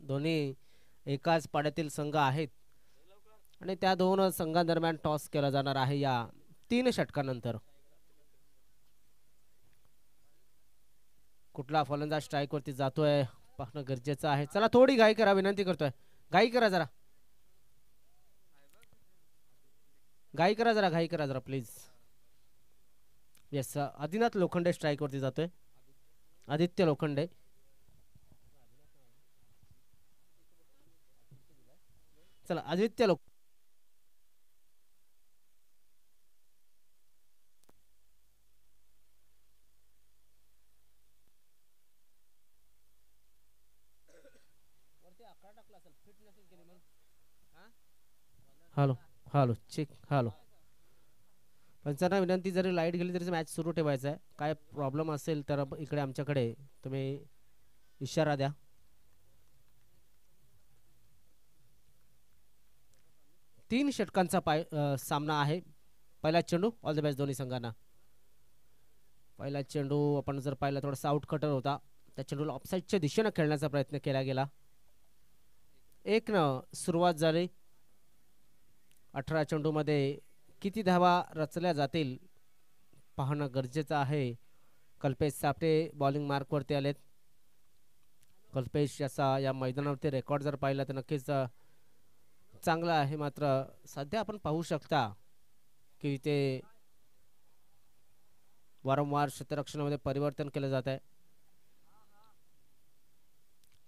दोन्ही एकाच पाड्यातील संघ आहेत आणि त्या दोन संघांदरम्यान टॉस केला जाणार आहे या 3 षटकानंतर. कुठला फलंदाज स्ट्राईक वरती जातोय पाहणं गरजेचं आहे. चला थोडी घाई करा, विनंती करतोय. घाई करा जरा, घाई करा जरा, घाई करा जरा please. Yes, Adinath Lokhande strike वरती जातोय. आदित्य लोखंडे. चला आदित्य लोक हॅलो हॅलो चेक हॅलो. पंचांना विनंती, जरी लाईट गेली तरी मॅच सुरू ठेवायचा आहे. काय प्रॉब्लेम असेल तर इकडे आमच्याकडे तुम्ही इशारा द्या. तीन षटकांचा सामना आहे. पहिला चेंडू, ऑल द बेस्ट दोन्ही संघांना. पहिला चेंडू आपण जर पाहिला थोडासा आउट कटर होता. त्या चेंडूला ऑफसाईडच्या दिशेनं खेळण्याचा प्रयत्न केला गेला. 1 न सुरुवात झाली. 18 चेंडूमध्ये किती धावा रचल्या जातील पाहणं गरजेचं आहे. कल्पेश सापटे बॉलिंग मार्कवरती आलेत. कल्पेश याचा या मैदानावरती रेकॉर्ड जर पाहिला तर नक्कीच चांगला आहे. मात्र सध्या आपण पाहू शकता की ते वारंवार क्षेत्ररक्षणामध्ये परिवर्तन केलं जात आहे.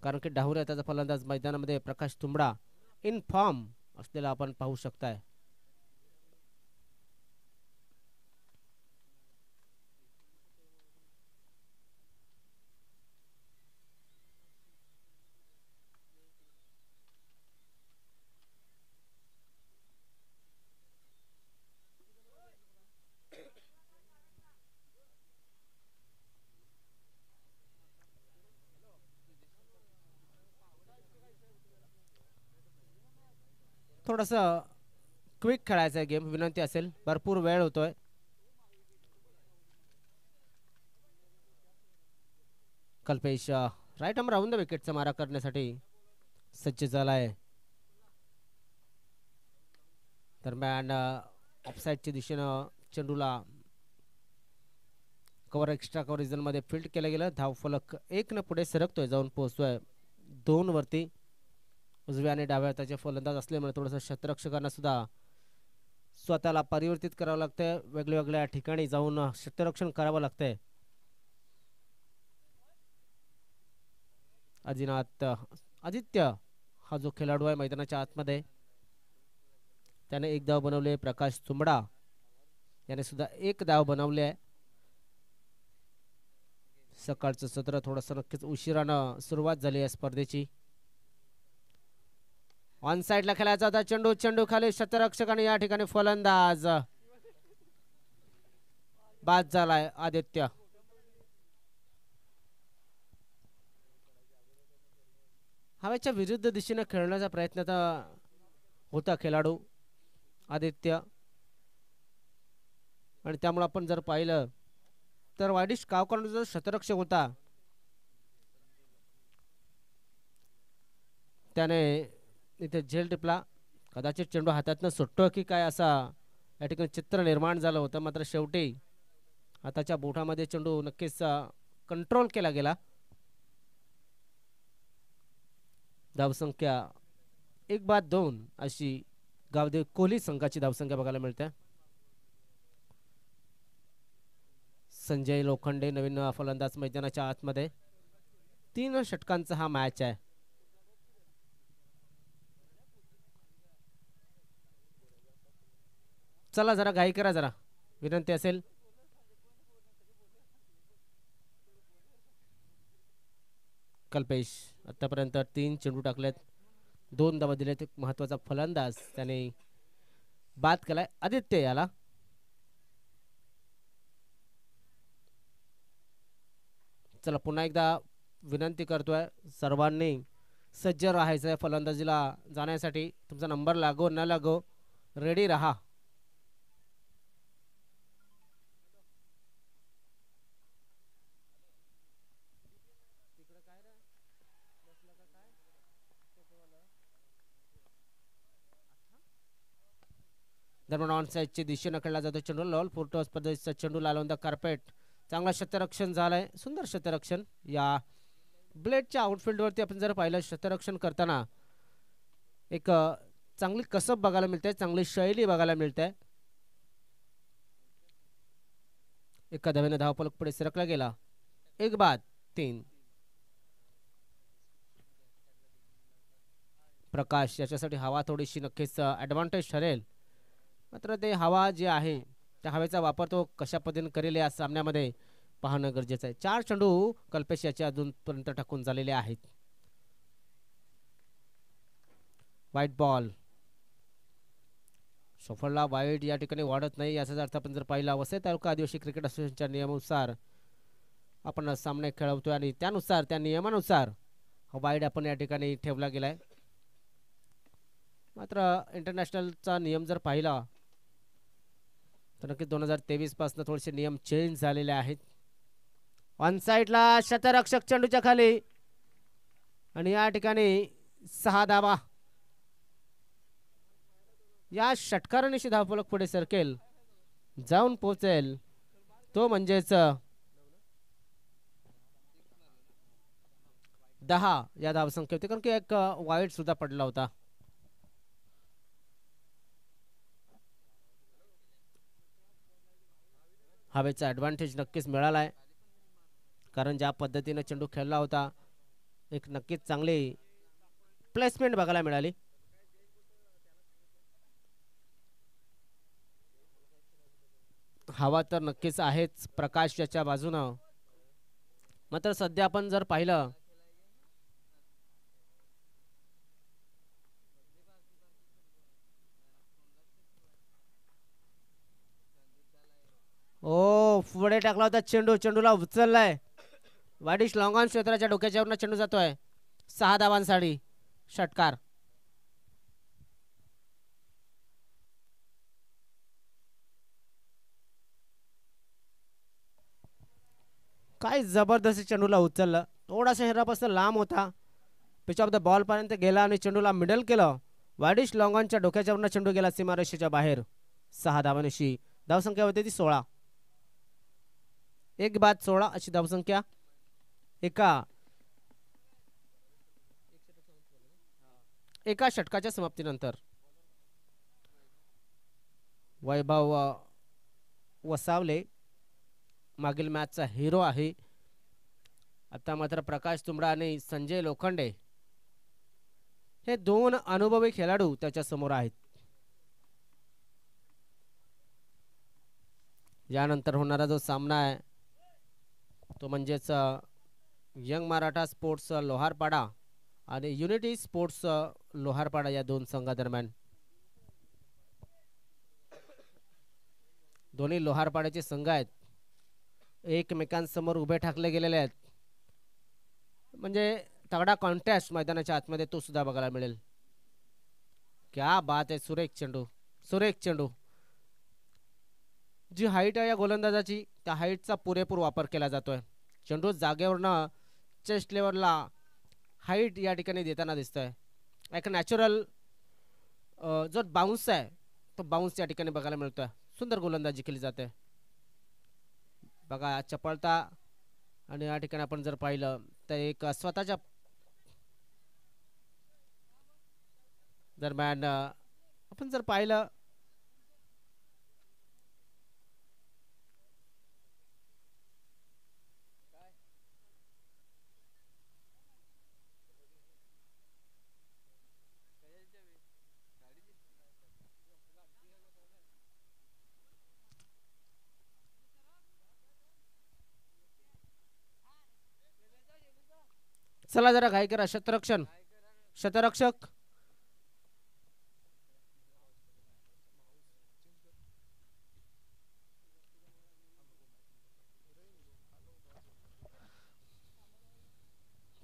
कारण की डाहुऱ्या त्याचा फलंदाज मैदानामध्ये प्रकाश तुंबडा इन फॉर्म असलेला आपण पाहू शकताय. थोडस क्विक खेळायचं आहे गेम, विनंती असेल. भरपूर वेळ होतोय. कल्पेश राईट आर्म राहून द विकेटचा मारा करण्यासाठी सज्ज झाला आहे. दरम्यान ऑफसाईडच्या दिशेनं चेंडूला कव्हर, एक्स्ट्रा कव्हर रिझन मध्ये फील्ड केलं गेलं. धावफलक 1 न पुढे सरकतोय, जाऊन पोहोचतोय 2 वरती. उजव्या आणि डाव्या हाताचे फलंदाज असल्यामुळे थोडंसं क्षेत्ररक्षकांना सुद्धा स्वतःला परिवर्तित करावं लागतंय. वेगवेगळ्या ठिकाणी जाऊन क्षेत्ररक्षण करावं लागतंय. आदित्य हा जो खेळाडू आहे मैदानाच्या आतमध्ये, त्याने 1 धाव बनवले. प्रकाश चुंबडा याने सुद्धा 1 धाव बनवले आहे. सकाळचं सत्र थोडंसं नक्कीच उशिरानं सुरुवात झाली आहे स्पर्धेची. ऑन साइडला खेळायचा होता चेंडू, चेंडू खाली. क्षेत्ररक्षक आणि या ठिकाणी फलंदाज बाद झालाय आदित्य. हवेच्या विरुद्ध दिशेने खेळण्याचा प्रयत्न होता खेळाडू आदित्य, आणि त्यामुळे आपण जर पाहिलं तर वायडिश कावकर जो क्षेत्ररक्षक होता त्याने इथे झेल टिपला. कदाचित चेंडू हातातनं सुटतो की काय असा या ठिकाणी चित्र निर्माण झालं होतं. मात्र शेवटी हाताच्या बोटामध्ये चेंडू नक्कीच कंट्रोल केला गेला. धावसंख्या 1-2 अशी गावदेव कोहली संघाची धावसंख्या बघायला मिळते. संजय लोखंडे नवीन फलंदाज मैदानाच्या आतमध्ये. 3 षटकांचा हा मॅच आहे. चला जरा घाई करा, जरा विनंती असेल. कल्पेश आतापर्यंत 3 चेंडू टाकलेत, 2 धावा दिलेत. एक महत्वाचा फलंदाज त्याने बाद केलाय आदित्य याला. चला पुन्हा एकदा विनंती करतोय सर्वांनी सज्ज राहायचंय फलंदाजीला जाण्यासाठी. तुमचा नंबर लागो न लागो रेडी राहा. दरम्यान ऑन साईडची दिशेनं खेळला जातो चेंडू लॉल फोर्टोस पद्धतीचा चेंडू लाल द कार्पेट. चांगला क्षेत्ररक्षण झालंय, सुंदर क्षेत्ररक्षण. या ब्लेडच्या आउटफील्डवरती आपण जर पाहिलं क्षेत्ररक्षण करताना एक चांगली कसब बघायला मिळते, चांगली शैली बघायला मिळते. एका धावेने धावफलक पुढे सरकला गेला. 1-3. प्रकाश याच्यासाठी हवा थोडीशी नक्कीच ॲडव्हान्टेज ठरेल, मात्र ते हवा जे आहे त्या हवेचा वापर तो कशा पद्धतीने करेल या सामन्यामध्ये पाहणं गरजेचं आहे. 4 चेंडू कल्पेश याच्या अजूनपर्यंत टाकून झालेले आहेत. वाईट बॉल. सफरला वाईट या ठिकाणी वाढत नाही, याचाच अर्थ आपण जर पाहिला वसई तालुका आदिवासी क्रिकेट असोसिएशनच्या नियमानुसार आपण सामने खेळवतोय आणि त्यानुसार त्या नियमानुसार हा वाईट आपण या ठिकाणी ठेवला गेलाय. मात्र इंटरनॅशनलचा नियम जर पाहिला तर नक्कीच 2023 पासून थोडेसे नियम चेंज झालेले आहेत. ऑन साईडला शतरक्षक चेंडूच्या खाली आणि या ठिकाणी 6 धावा. या षटकारानिशी धावफलक पुढे सरकेल, जाऊन पोहोचेल तो म्हणजेच 10 या धावसंख्या होती, कारण की एक वाईट सुद्धा पडला होता. हवेचा ॲडव्हान्टेज नक्कीच मिळाला आहे, कारण ज्या पद्धतीने चेंडू खेळला होता एक नक्कीच चांगली प्लेसमेंट बघायला मिळाली. हवा तर नक्कीच आहेच प्रकाश याच्या बाजूनं, मात्र सध्या आपण जर पाहिलं पुढे टाकला होता चेंडू, चेंडूला उचललाय. वाडिश लॉंगॉन क्षेत्राच्या डोक्याच्यावरनं चेंडू जातोय. 6 धावांसाठी षटकार. काय जबरदस्त चेंडूला उचललं, थोडासा शरीरापासून लांब होता, पिच ऑफ द बॉल पर्यंत गेला आणि चेंडूला मिडल केलं. वाडिश लॉंगॉनच्या डोक्याच्यावरनं चेंडू गेला सीमारेषेच्या बाहेर. 6 धावांशी धावसंख्या होती ती 16. 1-16 अशी धावसंख्या एका षटकाच्या समाप्तीनंतर. वैभव वसावले मागील मॅचचा हिरो आहे. आता मात्र प्रकाश तुंबडा आणि संजय लोखंडे हे 2 अनुभवी खेळाडू त्याच्या समोर आहेत. यानंतर होणारा जो सामना आहे तो म्हणजेच यंग मराठा स्पोर्ट्स लोहारपाडा आणि युनिटी स्पोर्ट्स लोहारपाडा या 2 संघादरम्यान. दोन्ही लोहारपाड्याचे संघ आहेत, एकमेकांसमोर उभे ठाकले गेलेले आहेत, म्हणजे तगडा कॉन्टेस्ट मैदानाच्या आतमध्ये तो सुद्धा बघायला मिळेल. क्या बात आहे, सुरेख चेंडू, सुरेख चेंडू. जी हाईट आहे या गोलंदाजाची त्या हाईटचा पुरेपूर वापर केला जातोय. चेंडू जागेवरनं चेस्ट लेवलला हाईट या ठिकाणी देताना दिसतोय. एक नॅचरल जो बाउन्स आहे तो बाउन्स या ठिकाणी बघायला मिळतोय. सुंदर गोलंदाजी केली जाते बघा, चपळता. आणि या ठिकाणी आपण जर पाहिलं तर एक स्वतःच्या दरम्यान आपण जर पाहिलं चला जरा घाई करा. शतरक्षक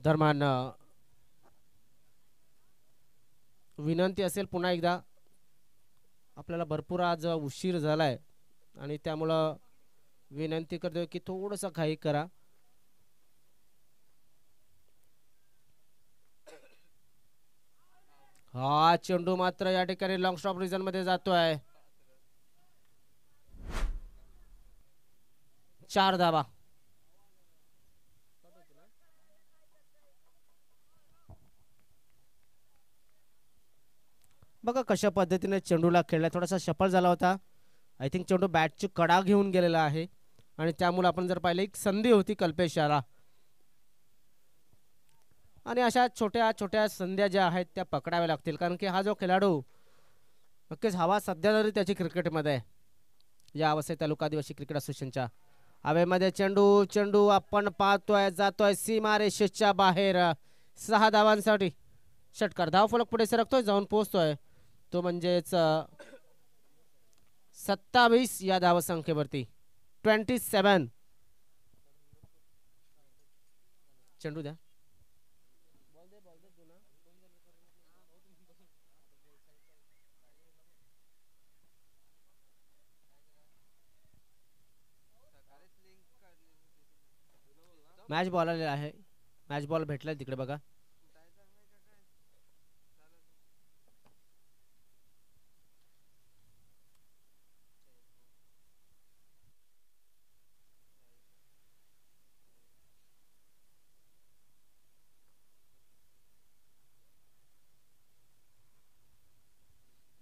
दरम्यान विनंती असेल पुन्हा एकदा, आपल्याला भरपूर आज उशीर झालाय आणि त्यामुळं विनंती करतोय की थोडंसं घाई करा. हा चेंडू मात्र या ठिकाणी लॉंग स्टॉप रिजन मध्ये जातोय. 4 धावा. बघा कशा पद्धतीने चेंडूला खेळला, थोडासा सफल झाला होता. आय थिंक चेंडू बॅटची कडा घेऊन गेलेला आहे आणि त्यामुळे आपण जर पाहिलं एक संधी होती कल्पेश याला. आणि अशा छोट्या छोट्या संध्या ज्या आहेत त्या पकडाव्या लागतील, कारण की हा जो खेळाडू नक्कीच हवा सध्या तरी त्याची क्रिकेटमध्ये आहे. या अवस्थेत तालुका आदिवासी क्रिकेट असोसिएशनच्या हवेमध्ये चेंडू चेंडू आपण पाहतोय जातोय सीमा रेषेच्या बाहेर. 6 धावांसाठी षटकार. धाव फलक पुढे सरकतोय, जाऊन पोहोचतोय तो म्हणजेच 27 या धावसंख्येवरती. 27. चेंडू द्या. मॅच बॉल आलेला आहे, मॅच बॉल भेटलाय तिकडे बघा.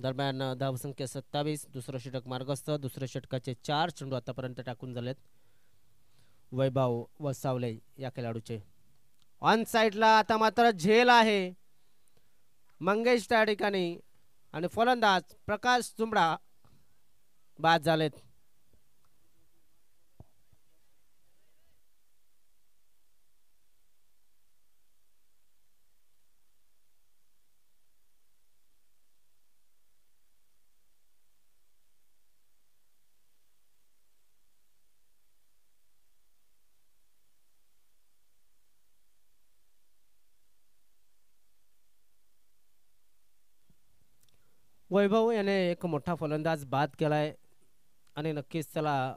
दरम्यान धावसंख्या 27. दुसरं षटक मार्गस्थ. दुसऱ्या षटकाचे 4 चेंडू आतापर्यंत टाकून झालेत वैभव वसावले या खेळाडूचे. ऑन साइडला आता मात्र झेल आहे मंगेश त्या ठिकाणी आणि फलंदाज प्रकाश चुंबडा बाद झालेत. वैभव याने एक मोठा फलंदाज बाद केलाय आणि नक्कीच त्याला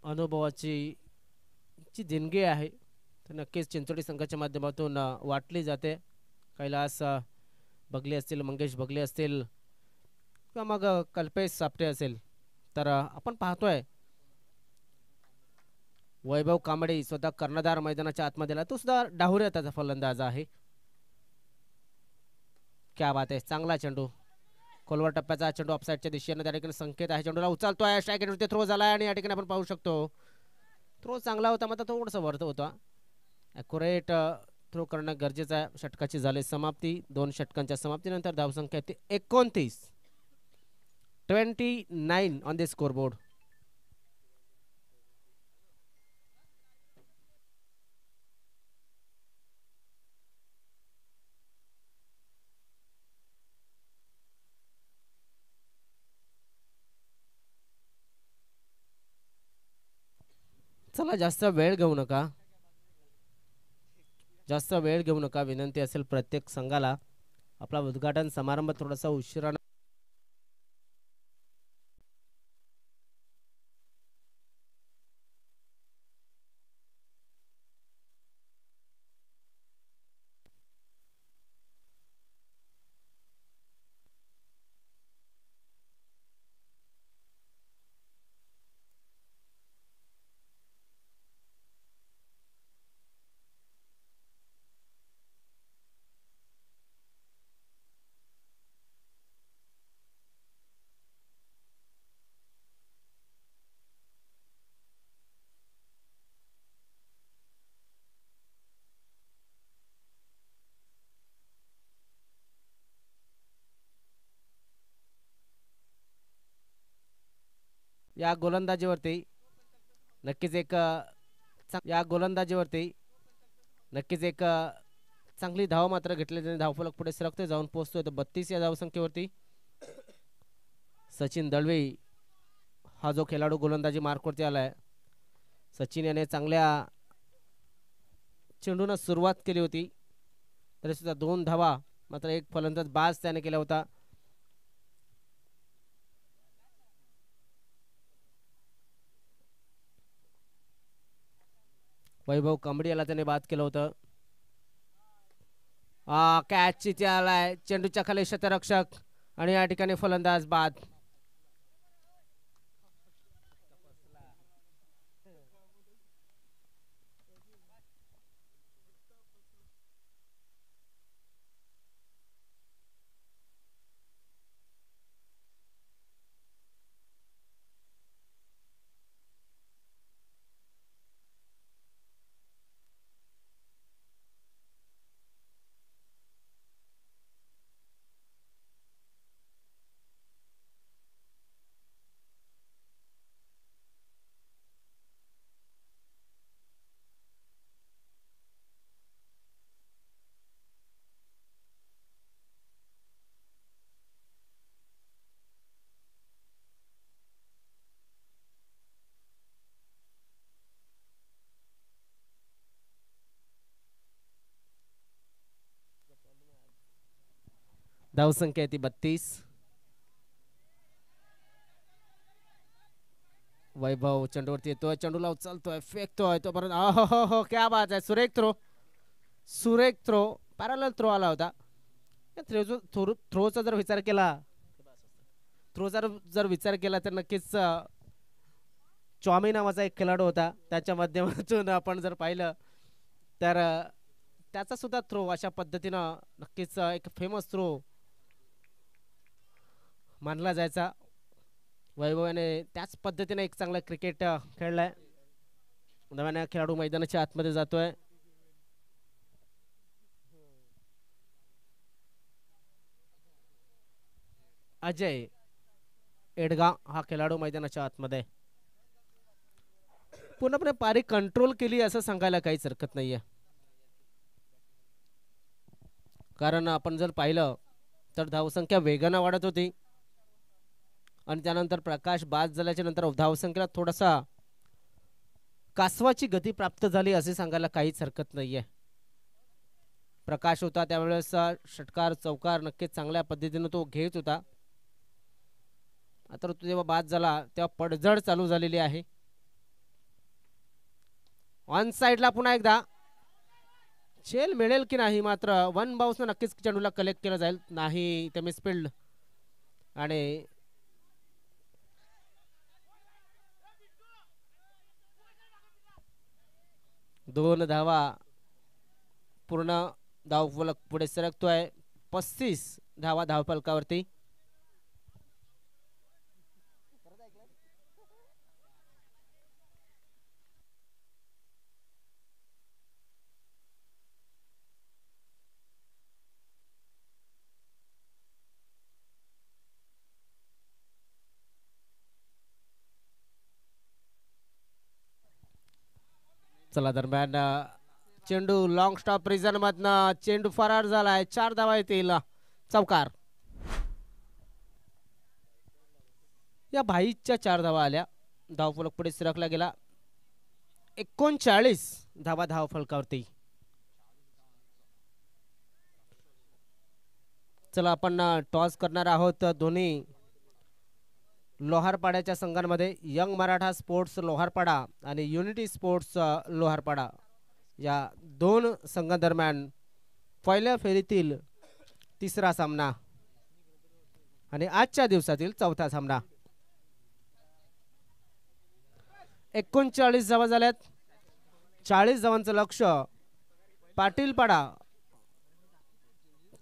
अनुभवाची जी देणगी आहे तर नक्कीच चिंचोली संघाच्या माध्यमातून वाटली जाते. कैलास बगले असतील, मंगेश बगले असतील किंवा मग कल्पेश सापटे असेल तर आपण पाहतोय वैभव कांबळे स्वतः कर्णधार मैदानाच्या आतमध्ये, तो सुद्धा डाहुऱ्या त्याचा फलंदाज आहे. क्या बात आहे. चांगला चेंडू, खोलवर टप्प्याचा चेंडू ऑफसाईडच्या दिशेने त्या ठिकाणी संकेत आहे. चेंडूला उचलतोय, स्ट्राईक थ्रो झालाय आणि या ठिकाणी आपण पाहू शकतो थ्रो चांगला होता, मात्र थोडंसं वरत होता. ॲक्युरेट थ्रो करणं गरजेचं आहे. षटकाची झाली समाप्ती. 2 षटकांच्या समाप्तीनंतर धावसंख्या 29. 29 ऑन द स्कोरबोर्ड. चला जास्त वेळ घेऊ नका, जास्त वेळ घेऊ नका. विनंती असेल प्रत्येक संघाला, आपला उद्घाटन समारंभ थोडासा उशिरा. या गोलंदाजीवरती नक्कीच एक चांगली धाव मात्र घेतली. धावफलक पुढे सरकतोय, जाऊन पोहोचतोय तर 32 या धावसंख्येवरती. सचिन दळवी हा जो खेळाडू गोलंदाजी मार्कवरती आलाय, सचिन याने चांगल्या चेंडून सुरुवात केली होती, तरी सुद्धा 2 धावा मात्र एक फलंदाज बाज त्याने केला होता. वैभव कांबडी याला त्याने बाद केलं होतं. कॅच इथे आलाय, चेंडूच्या खाली क्षेत्ररक्षक आणि या ठिकाणी फलंदाज बाद. धावसंख्या आहे ती 32. वैभव चेंडूवरती येतोय, चेंडूला उचलतोय, फेकतोय तोपर्यंत हो क्या बात आहे, सुरेख थ्रो, सुरेख थ्रो, पॅरलल थ्रो आला होता. थ्रोचा जर विचार केला, थ्रो जर विचार केला तर नक्कीच चॉमी नावाचा एक खेळाडू होता, त्याच्या माध्यमातून आपण जर पाहिलं तर त्याचा सुद्धा थ्रो अशा पद्धतीनं नक्कीच एक फेमस थ्रो मानला जायचा. वैभवाने त्याच पद्धतीने एक चांगला क्रिकेट खेळलाय. नव्याने खेळाडू मैदानाच्या आतमध्ये जातोय. अजय एडगा हा खेळाडू मैदानाच्या आतमध्ये पूर्णपणे पारी कंट्रोल केली असं सांगायला काहीच हरकत नाहीये. कारण आपण जर पाहिलं तर धावसंख्या वेगानं वाढत होती आणि त्यानंतर प्रकाश बाद झाल्याच्या नंतर धावसंख्येला थोडासा कासवाची गती प्राप्त झाली असे सांगायला काहीच हरकत नाहीये. प्रकाश होता त्यावेळेस षटकार चौकार नक्कीच चांगल्या पद्धतीने तो घेत होता. आता तो जेव्हा बाद झाला तेव्हा पडझड चालू झालेली आहे. ऑन साइडला पुन्हा एकदा झेल मिळेल की नाही, मात्र वन बाउन्स नक्कीच चेंडूला कलेक्ट केला जाईल. नाही ते मिसफिल्ड आणि दोन धावा पूर्ण धावफलक पुढे सरकतोय. 35 धावा धावफलकावरती. चला दरम्यान चेंडू लॉंग स्टॉप रिझन मधनं चेंडू फरार झालाय. 4 धावा येतील. चौकार. या भाईच्या 4 धावा आल्या. धावफलक पुढे सरकला गेला. 39 धावा धावफलकावरती. चला आपण टॉस करणार आहोत दोन्ही लोहारपाड्याच्या संघांमध्ये. यंग मराठा स्पोर्ट्स लोहारपाडा आणि युनिटी स्पोर्ट्स लोहारपाडा या दोन संघांदरम्यान पहिल्या फेरीतील तिसरा सामना आणि आजच्या दिवसातील चौथा सामना. 39 धावा झाल्यात. 40 धावांचं लक्ष पाटीलपाडा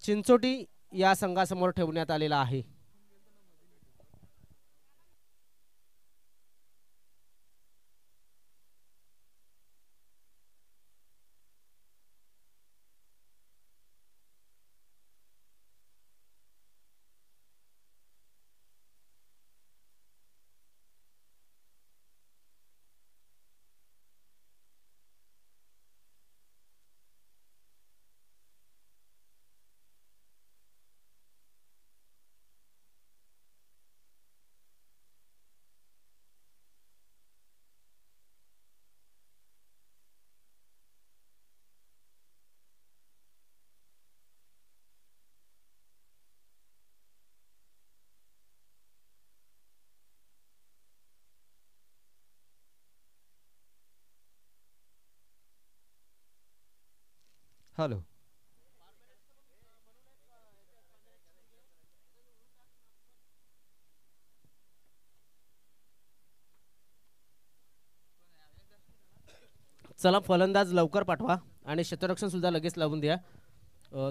चिंचोटी या संघासमोर ठेवण्यात आलेला आहे. हॅलो. चला फलंदाज लवकर पाठवा आणि क्षेत्ररक्षण सुद्धा लगेच लावून द्या.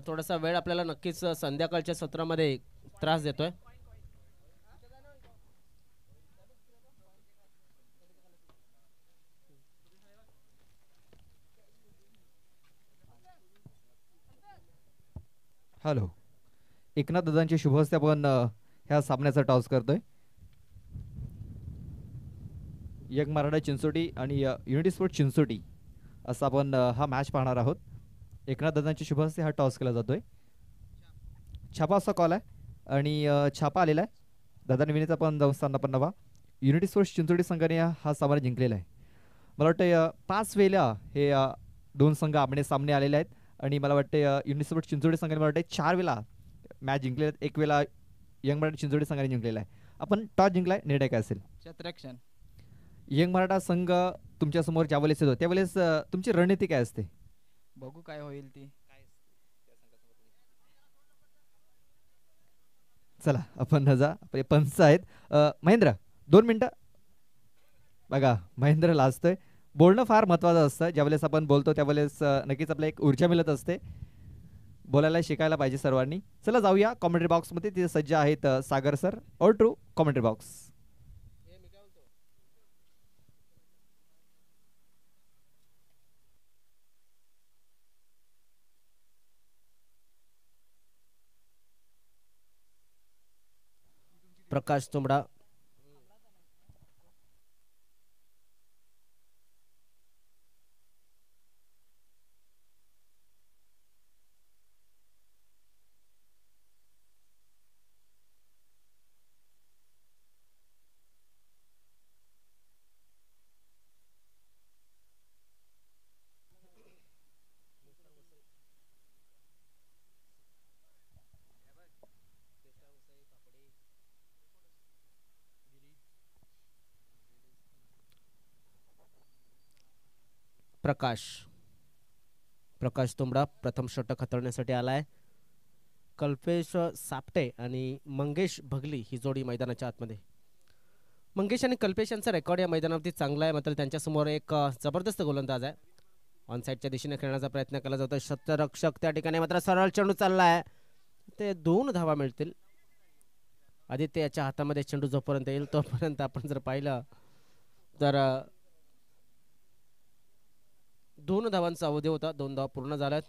थोडासा वेळ आपल्याला नक्कीच संध्याकाळच्या सत्रामध्ये त्रास देतोय. हॅलो. एकनाथ दादांचे शुभ हस्ते आपण ह्या सामन्याचा टॉस करतोय. यंग मराठा चिंचोटी आणि युनिटी स्पोर्ट चिंचोटी असा आपण हा मॅच पाहणार आहोत. एकनाथ दादांच्या शुभ हस्ते हा टॉस केला जातोय. छापा असा कॉल आहे आणि छापा आलेला आहे. दादाने विनीत आपण जाऊन स्थान आपण नवा युनिटी स्पोर्ट्स चिंचोटी संघाने हा सामना जिंकलेला आहे. मला वाटतं 5 वेळेला हे दोन संघ आमने सामने आलेले आहेत आणि मला वाटतं युनिटी स्पोर्ट्स चिंचोटी संघाने मला वाटतं 4 वेळेला मॅच जिंकले, एक वेळा यंग मराठा चिंचोली संघाने जिंकलेला आहे. आपण टॉस जिंकलाय, निर्णय काय असेल? क्षेत्ररक्षण. यंग मराठा संघ तुमच्या समोर ज्यावेळेस येतो त्यावेळेस तुमची रणनीती काय असते? बघू काय होईल ती. चला आपण जा, आपले पंच आहेत. महेंद्र 2 मिनिटं. बघा महेंद्र लाजतोय. बोलणं फार महत्त्वाचं असतं. ज्यावेळेस आपण बोलतो त्यावेळेस नक्कीच आपल्याला एक ऊर्जा मिळत असते. बोलायला शिकायला पाहिजे सर्वांनी. चला जाऊया कॉमेंट्री बॉक्समध्ये. तिथे सज्ज आहेत Sagar sir. All true commentary box. Prakash Tumbada. Prakash Prakash Tumbada प्रथम षटक हाताळण्यासाठी आलाय. कल्पेश सापटे आणि मंगेश भगली ही जोडी मैदानाच्या आतमध्ये. मंगेश आणि कल्पेश यांचा रेकॉर्ड या मैदानावरती चांगला आहे, मात्र त्यांच्यासमोर एक जबरदस्त गोलंदाज आहे. ऑन साईडच्या दिशेने खेळण्याचा प्रयत्न केला जातो. शतरक्षक त्या ठिकाणी मात्र सरळ चेंडू चालला आहे. ते 2 धावा मिळतील. आदित्य याच्या हातामध्ये चेंडू जोपर्यंत येईल तोपर्यंत आपण जर पाहिलं तर 2 धावांचा अवधी होता. 2 धावा पूर्ण झाल्यात.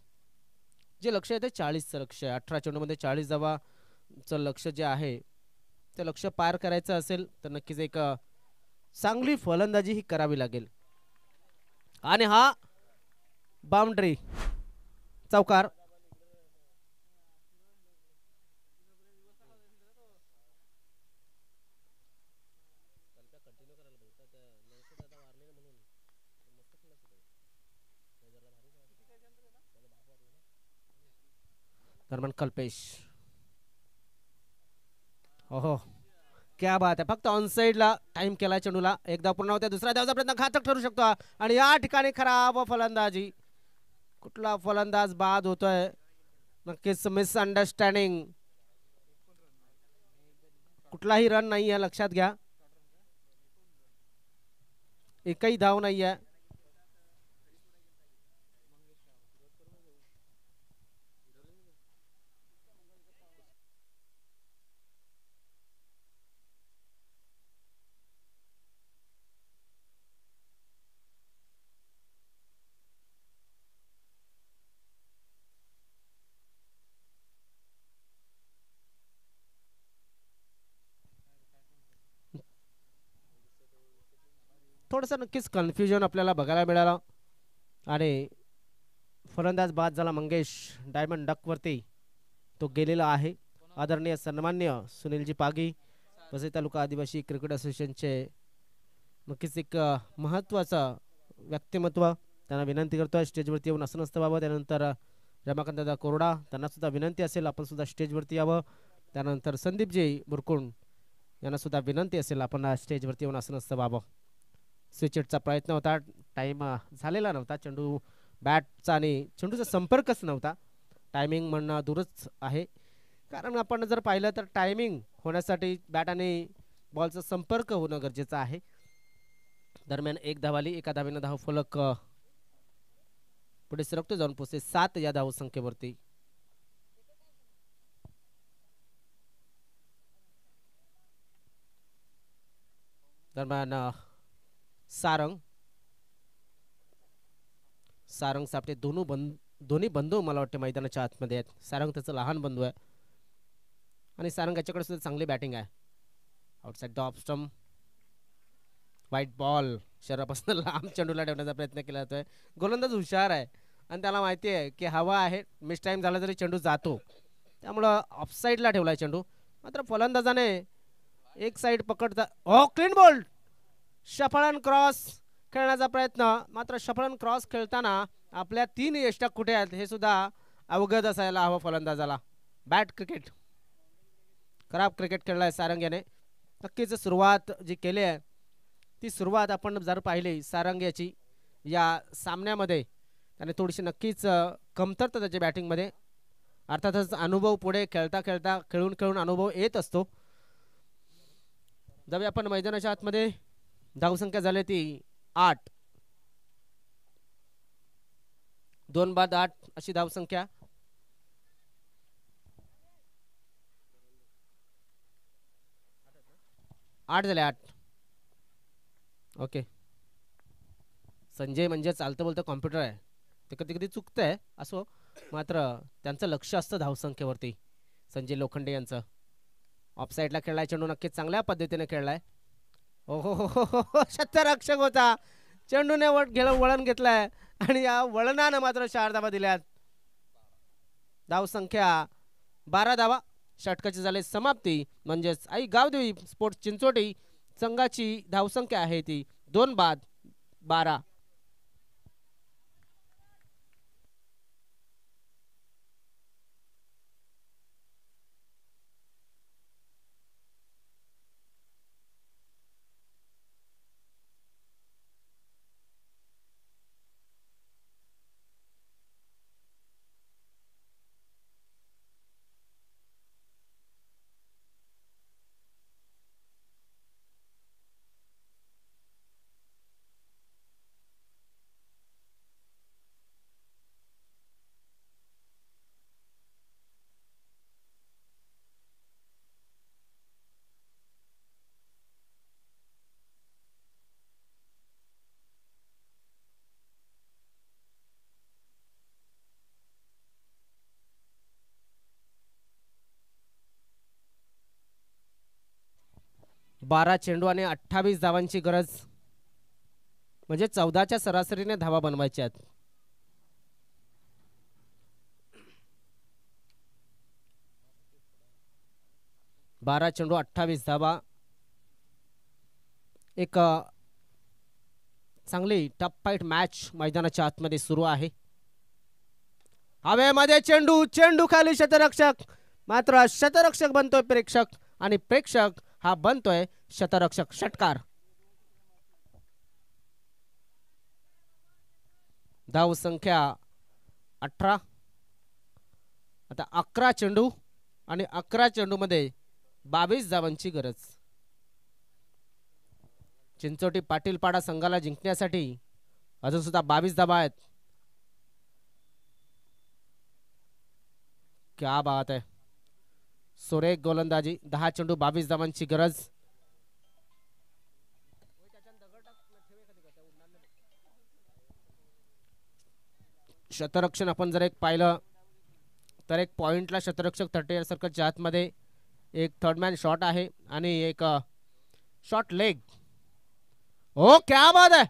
जे लक्ष आहे ते 40चं लक्ष आहे. 18 चेंडूमध्ये 40 धावाचं लक्ष जे आहे ते लक्ष पार करायचं असेल तर नक्कीच एक चांगली फलंदाजी ही करावी लागेल. आणि हा बाउंड्री, चौकार. दरम्यान कल्पेश, ओहो क्या बात आहे. फक्त ऑन साइडला टाइम केला चेंडूला. एकदा पूर्ण होत्या, दुसऱ्या धावाचा प्रयत्न घातक ठरू शकतो. आणि या ठिकाणी खराब फलंदाजी. कुठला फलंदाज बाद होतोय? नक्कीच मिसअंडरस्टँडिंग. कुठलाही रन नाही आहे, लक्षात घ्या. एकही धाव नाही आहे. थोडंसं नक्कीच कन्फ्युजन आपल्याला बघायला मिळालं. आणि फलंदाज बाद झाला मंगेश. डायमंड डकवरती तो गेलेला आहे. आदरणीय सन्मान्य सुनीलजी पागी, वसई तालुका आदिवासी क्रिकेट असोसिएशनचे नक्कीच एक महत्त्वाचं व्यक्तिमत्व. त्यांना विनंती करतोय स्टेजवरती येऊन असं नसतं बाबा. त्यानंतर रमाकांत दादा कोरडा, त्यांना सुद्धा विनंती असेल आपण सुद्धा स्टेजवरती यावं. त्यानंतर संदीपजी बुरकुंड यांना सुद्धा विनंती असेल आपण स्टेजवरती येऊन असं नसतं बाबा. स्विचेटचा प्रयत्न होता, टाइम झालेला नव्हता. चेंडू बॅटचा आणि चेंडूचा संपर्कच नव्हता. टायमिंग म्हणणं दूरच आहे, कारण आपण जर पाहिलं तर टायमिंग होण्यासाठी बॅट आणि बॉलचा संपर्क होणं गरजेचं आहे. दरम्यान 1 धावाली, 1 धावेनं धाव फलक पुढे सरकतो, जाऊन पोहोचते 7 या धाव संख्येवरती. दरम्यान सारंग सापटे दोन्ही बंधू मला वाटते मैदानाच्या आतमध्ये आहेत. सारंग त्याचा लहान बंधू आहे आणि सारंग याच्याकडे सुद्धा चांगली बॅटिंग आहे. Outside the off stump, white ball, शरीरापासून लांब चेंडूला ठेवण्याचा प्रयत्न केला जातोय. गोलंदाज हुशार आहे आणि त्याला माहिती आहे की हवा आहे, मिस टाइम झाला तरी चेंडू जातो, त्यामुळं ऑफसाईडला ठेवलाय चेंडू. मात्र फलंदाजाने एक साईड पकडता, ओ क्लीन बॉल, शफळन क्रॉस खेळण्याचा प्रयत्न. मात्र शफळन क्रॉस खेळताना आपल्या 3 यष्टक कुठे आहेत हे सुद्धा अवगत असायला हवं फलंदाजाला. बॅट क्रिकेट खराब क्रिकेट खेळलाय सारंग याने. नक्कीच सुरुवात जी केली आहे ती सुरुवात आपण जर पाहिली सारंग याची या सामन्यामध्ये त्याने थोडीशी नक्कीच कमतरता त्याच्या बॅटिंगमध्ये. अर्थातच अनुभव पुढे खेळता खेळता खेळून खेळून अनुभव येत असतो. जाऊया आपण मैदानाच्या आतमध्ये. धावसंख्या झाली ती 8. 2 बाद 8 अशी धावसंख्या. आठ झाले 8. ओके. संजय म्हणजे चालतं बोलतं कॉम्प्युटर आहे. ते कधी कधी चुकतंय असो, मात्र त्यांचं लक्ष असतं धावसंख्येवरती. संजय लोखंडे यांचं. ऑफसाईडला खेळलाय चेंडू, नक्कीच चांगल्या पद्धतीने खेळलाय. हो हो हो हो हो, शतरक्षक होता. चेंडूने वळण घेतलाय आणि या वळणानं मात्र 4 धावा दिल्यात. धावसंख्या 12 धावा. षटकाची झाली समाप्ती. म्हणजेच आई गावदेवी स्पोर्ट्स चिंचोटी संघाची धावसंख्या आहे ती 2 बाद 12. बारा चेंडू आणि 28 धावांची गरज. म्हणजे 14च्या सरासरीने धावा बनवायच्या आहेत. बारा चेंडू 28 धावा. एक चांगली टफ फाईट मॅच मैदानाच्या आतमध्ये सुरू आहे. हवेमध्ये चेंडू, चेंडू खाली शतरक्षक, मात्र शतरक्षक बनतोय प्रेक्षक आणि प्रेक्षक हा बनतोय शतरक्षक. षटकार. धाव संख्या 18. आता 11 चेंडू आणि 11 चेंडू मध्ये 22 धावांची गरज. चिंचोटी पाटीलपाडा संघाला जिंकण्यासाठी अजून सुद्धा 22 धावा आहेत. क्या बात है. सुरेख गोलंदाजी. 10 चेंडू 22 धावांची गरज. शतरक्षण आपण जर एक पाहिलं तर एक पॉइंटला शतरक्षक 30 सर्कलच्या आतमध्ये एक थर्ड मॅन शॉट आहे आणि एक शॉट लेग. ओ क्या बात है.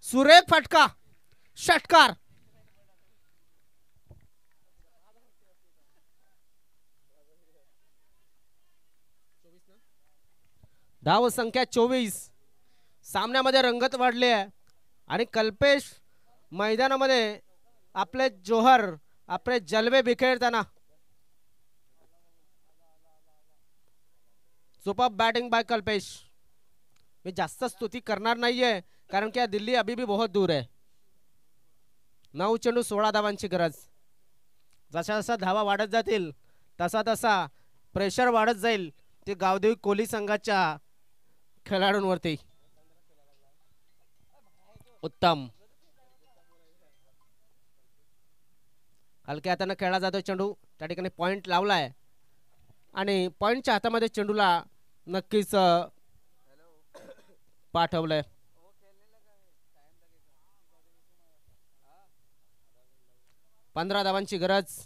सुरेख फटका. षटकार. धाव संख्या 24. सामन्यामध्ये रंगत वाढली आहे आणि कल्पेश मैदानामध्ये आपले जोहर, आपले जलवे बिखेरताना. Super batting by Kalpesh. मी जास्त स्तुती करणार नाहीये कारण की दिल्ली अभी भी बहुत दूर है. 9 चेंडू 16 धावांची गरज. जसा जसा धावा वाढत जातील तसा तसा प्रेशर वाढत जाईल ते गावदेवी कोली संघाच्या खेळाडूंवरती. उत्तम. हलक्या हाताने खेळला जातो चेंडू. त्या ठिकाणी पॉइंट लावलाय आणि पॉइंटच्या हातामध्ये चेंडूला नक्कीच पाठवलंय. 15 धावांची गरज.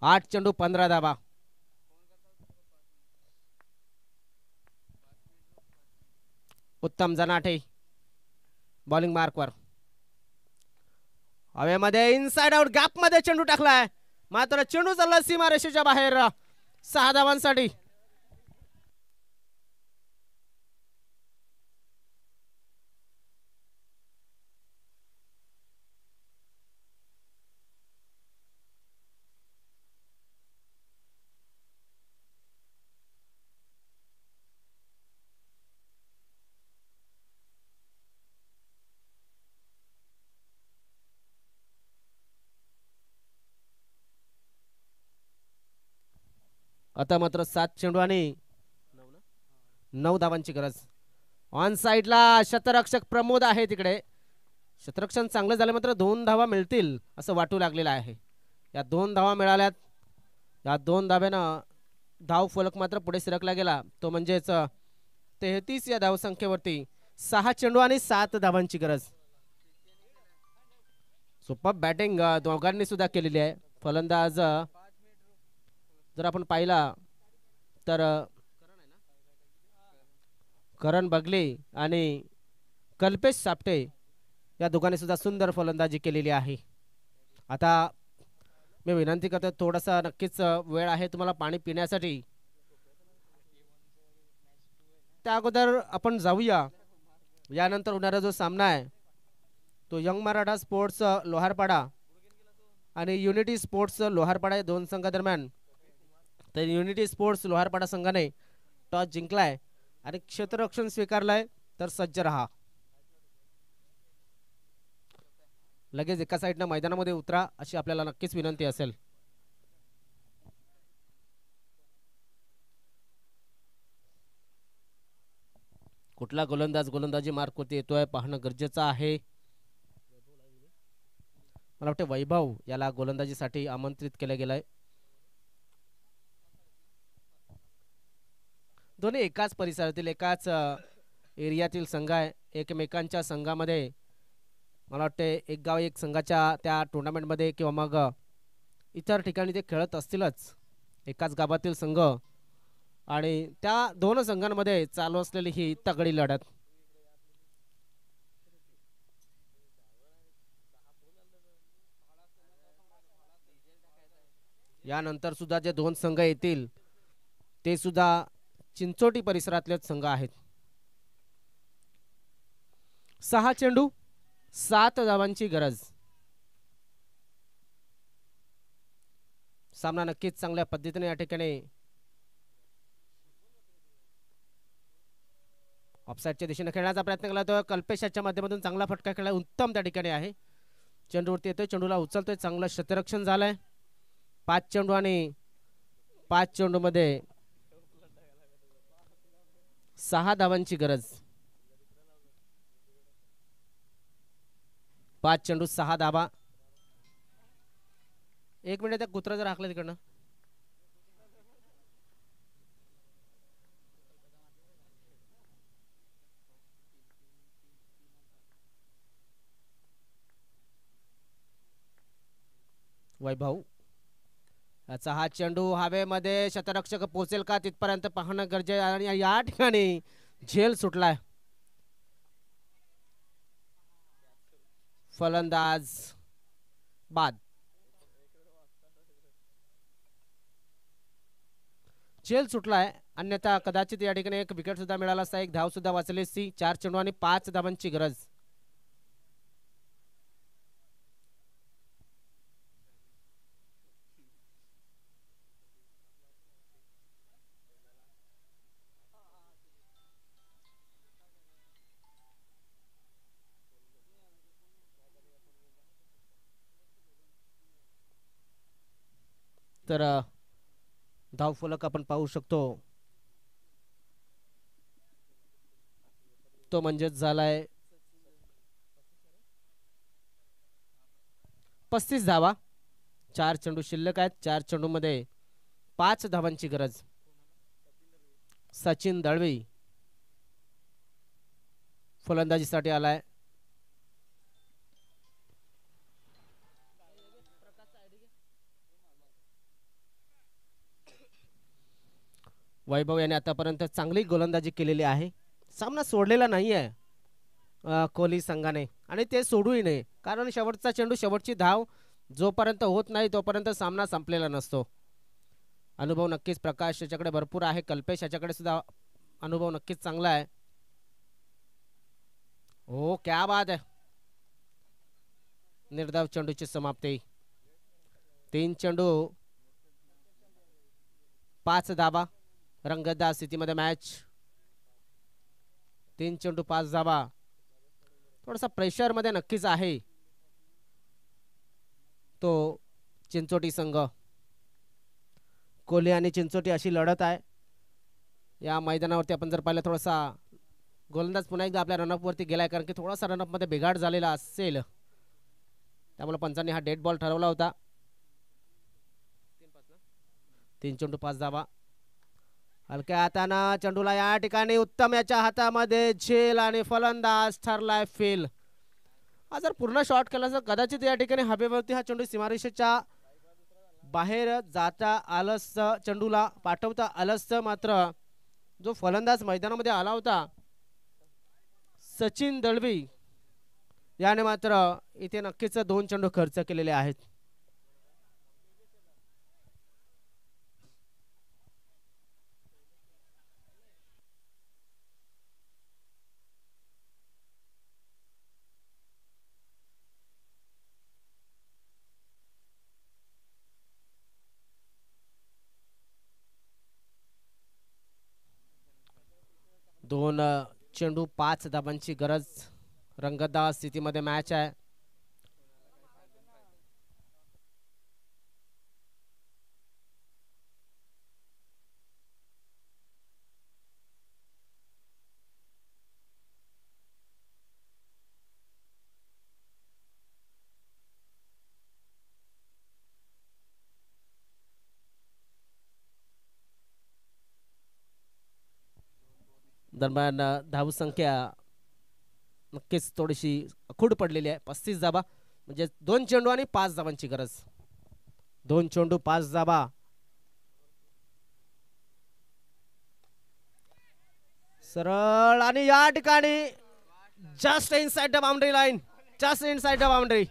8 चेंडू 15 धावा. उत्तम जनाठे बॉलिंग मार्कवर. हवेमध्ये इनसाइड आउट गॅप मध्ये चेंडू टाकलाय, मात्र चेंडू चालला सीमारेषेच्या बाहेर. 6 धावांसाठी. आता मात्र 7 चेंडू आणि 9 धावांची गरज. ऑन साइडला शतरक्षक प्रमोद आहे तिकडे. शतरक्षण चांगलं झालं मात्र 2 धावा मिळतील असं वाटू लागलेलं आहे. या 2 धावा मिळाल्यात. या 2 धाब्यानं धाव फलक मात्र पुढे सरकला गेला. तो म्हणजेच 33 या धावसंख्येवरती 6 चेंडू आणि 7 धावांची गरज. सुपर बॅटिंग दोघांनी सुद्धा केलेली आहे. फलंदाज जर आपण पाहिला तर करण बगले आणि कल्पेश सापटे या दोघांनी सुद्धा सुंदर फलंदाजी केलेली आहे. आता मी विनंती करतो थोडासा नक्कीच वेळ आहे तुम्हाला पाणी पिण्यासाठी. त्या अगोदर आपण जाऊया. यानंतर होणारा जो सामना आहे तो यंग मराठा स्पोर्ट्स लोहारपाडा आणि युनिटी स्पोर्ट्स लोहारपाडा या 2 संघादरम्यान. तर युनिटी स्पोर्ट्स लोहारपाडा संघाने टॉस जिंकलाय आणि क्षेत्ररक्षण स्वीकारलाय. तर सज्ज रहा. लगेच एका साईडनं मैदानामध्ये उतरा अशी आपल्याला नक्कीच विनंती असेल. कुठला गोलंदाज गोलंदाजी मार्कवरती येतोय पाहणं गरजेचं आहे. मला वाटतं वैभव याला गोलंदाजीसाठी आमंत्रित केलं गेलंय. दोन्ही एकाच परिसरातील एकाच एरियातील संघ आहे. एकमेकांच्या संघामध्ये मला वाटते एक गाव एक संघाच्या त्या टुर्नामेंटमध्ये किंवा मग इतर ठिकाणी ते खेळत असतीलच. एकाच गावातील संघ आणि त्या 2 संघांमध्ये चालू असलेली ही तगडी लढत. यानंतर सुद्धा जे 2 संघ येतील ते सुद्धा चिंचोटी परिसरातलेच संघ आहेत. 6 चेंडू 7 धावांची गरज. सामना नक्कीच चांगल्या पद्धतीने या ठिकाणी ऑफसाईडच्या दिशेने खेळण्याचा प्रयत्न केला. तो कल्पेशाच्या माध्यमातून चांगला फटका खेळला. उत्तम त्या ठिकाणी आहे. चेंडूवरती येतोय. चेंडूला उचलतोय. चांगलं क्षेत्ररक्षण झालंय. 5 चेंडू आणि 5 चेंडू मध्ये 6 धावांची गरज. 5 चेंडू 6 धावा. 1 मिनिट त्या कुत्रा जर हाकलं तिकडनं. वैभव याचा हा चेंडू हवेमध्ये शतरक्षक पोहोचेल का तिथपर्यंत पाहणं गरजेचं. आणि या ठिकाणी झेल सुटलाय. फलंदाज बाद. झेल सुटलाय. अन्यथा कदाचित या ठिकाणी एक विकेट सुद्धा मिळाला असता. एक धाव सुद्धा वाचली असती. 4 चेंडू आणि 5 धावांची गरज. तर धाव फलक आपण पाहू शकतो तो म्हणजेच झालाय 35 धावा. 4 चेंडू शिल्लक आहेत. 4 चेंडू मध्ये 5 धावांची गरज. सचिन दळवी फलंदाजीसाठी आलाय. वैभव याने आतापर्यंत चांगली गोलंदाजी केलेली आहे. सामना सोडलेला नाहीये कोहली संघाने आणि ते सोडूही नये. कारण शेवटचा चेंडू शेवटची धाव जोपर्यंत होत नाही तोपर्यंत सामना संपलेला नसतो. अनुभव नक्कीच प्रकाश याच्याकडे भरपूर आहे. कल्पेश याच्याकडे सुद्धा अनुभव नक्कीच चांगला आहे. हो क्या बात आहे. निर्धाव चेंडूची समाप्ती. 3 चेंडू 5 धावा. रंगतदार स्थितीमध्ये मॅच. 3 चेंडू 5 धावा. थोडासा प्रेशर मध्ये नक्कीच आहे तो चिंचोटी संघ. कोहली आणि चिंचोटी अशी लढत आहे या मैदानावरती. आपण जर पाहिलं थोडासा गोलंदाज पुन्हा एकदा आपल्या रनअप वरती गेलाय, कारण की थोडासा रनअप मध्ये बिघाड झालेला असेल, त्यामुळे पंचांनी हा डेड बॉल ठरवला होता. 3 चेंडू 5 धावा. हलक्या हातानं चेंडूला या ठिकाणी उत्तम याच्या हातामध्ये झेल आणि फलंदाज ठरलाय फेल. हा जर पूर्ण शॉट केला तर कदाचित या ठिकाणी हवेवरती हा चेंडू सीमारेषेच्या बाहेर जाता आलं असतं, चेंडूला पाठवता आलं असतं. मात्र जो फलंदाज मैदानामध्ये आला होता सचिन दळवी याने मात्र इथे नक्कीच 2 चेंडू खर्च केलेले आहेत. दोन चेंडू 5 धाबांची गरज. रंगतदार स्थितीमध्ये मॅच आहे. दरम्यान धावसंख्या नक्कीच थोडीशी अखूड पडलेली आहे. 35 धाबा म्हणजे 2 चेंडू आणि 5 धाबांची गरज. 2 चेंडू 5 धाबा. सरळ आणि या ठिकाणी just inside the boundary line. Just inside the boundary.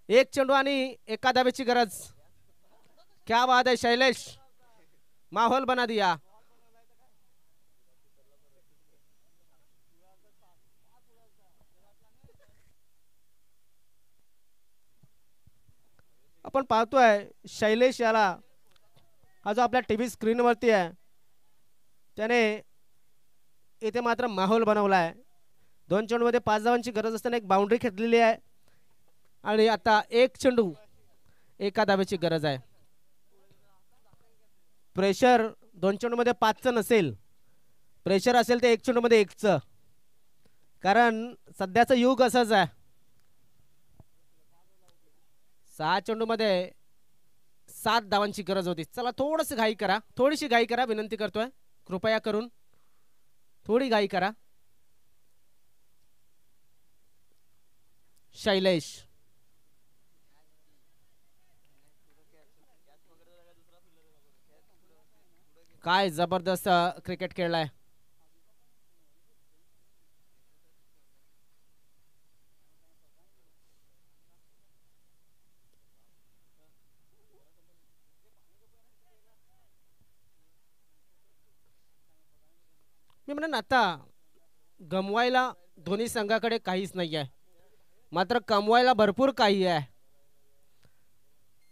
1 चेंडू आणि 1 धाब्याची गरज. क्या बात है शैलेश, माहौल बना दिया. आपण पाहतोय शैलेश याला, हा जो आपल्या टीव्ही स्क्रीनवरती आहे त्याने इथे मात्र माहोल बनवला आहे. 2 चेंडूमध्ये 5 धावांची गरज असताना एक बाउंड्री खेचलेली आहे आणि आता 1 चेंडू 1 धाब्याची गरज आहे. प्रेशर 2 चेंडूमध्ये 5चं नसेल, प्रेशर असेल ते 1 चेंडूमध्ये 1चं, कारण सध्याचं युग असंच आहे. 6 चेंडूमध्ये 7 धावांची गरज होती. चला थोडंसं घाई करा, थोडीशी घाई करा, विनंती करतोय कृपया करून थोडी घाई करा. शैलेश काय जबरदस्त क्रिकेट खेळलाय. मी म्हणेन आता गमवायला दोन्ही संघाकडे काहीच नाही आहे, मात्र कमवायला भरपूर काही आहे.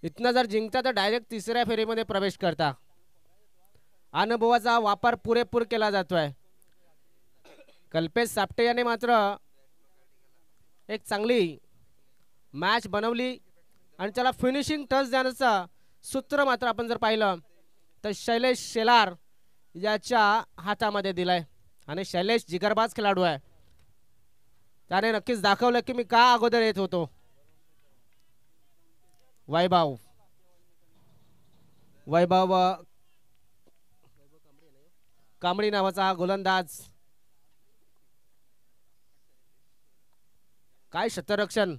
इथनं जर जिंकता तर डायरेक्ट 3ऱ्या फेरीमध्ये प्रवेश करता. अनुभवाचा वापर पुरेपूर केला जातोय. कल्पेश सापटे याने मात्र एक चांगली मॅच बनवली आणि त्याला फिनिशिंग टच देण्याचा सूत्र मात्र आपण जर पाहिलं तर शैलेश शेलार याच्या हातामध्ये दिलाय. आणि शैलेश जिगरबाज खेळाडू आहे, त्याने नक्कीच दाखवलं की मी का अगोदर येत होतो. वैभव कांबळी नावाचा हा गोलंदाज, काय क्षेत्ररक्षण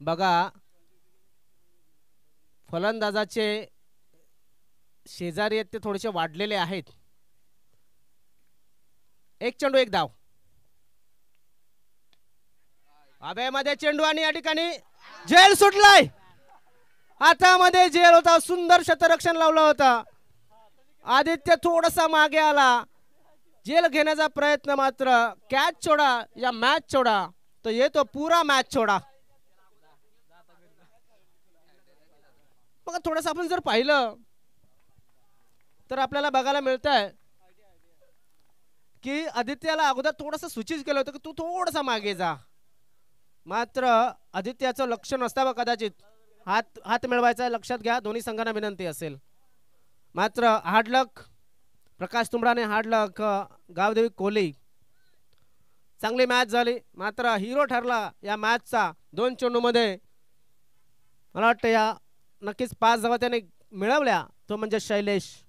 बघा. फलंदाजाचे शेजारी आहेत ते थोडेसे वाढलेले आहेत. 1 चेंडू 1 धाव. हवेमध्ये चेंडू आणि या ठिकाणी झेल सुटलाय. हातामध्ये झेल होता, सुंदर क्षेत्ररक्षण लावलं होतं. आदित्य थोडासा मागे आला, झेल घेण्याचा प्रयत्न, मात्र कॅच छोडा या मॅच छोडा तो येतो पूरा मॅच छोडा. बघा थोडंसं आपण जर पाहिलं तर आपल्याला बघायला मिळत आहे की आदित्याला अगोदर थोडंसं सूचित केलं होतं की तू थोडासा मागे जा, मात्र आदित्याचं लक्ष नसतावं कदाचित हात हात मिळवायचा लक्षात घ्या दोन्ही संघांना विनंती असेल. मात्र हार्डलक प्रकाश तुंबडाने हार्डलक गावदेवी कोहली चांगली मॅच झाली. मात्र हिरो ठरला या मॅचचा 2 चेंडूमध्ये. मला वाटतं या नक्कीच 5 धावा त्याने मिळवल्या तो म्हणजे शैलेश.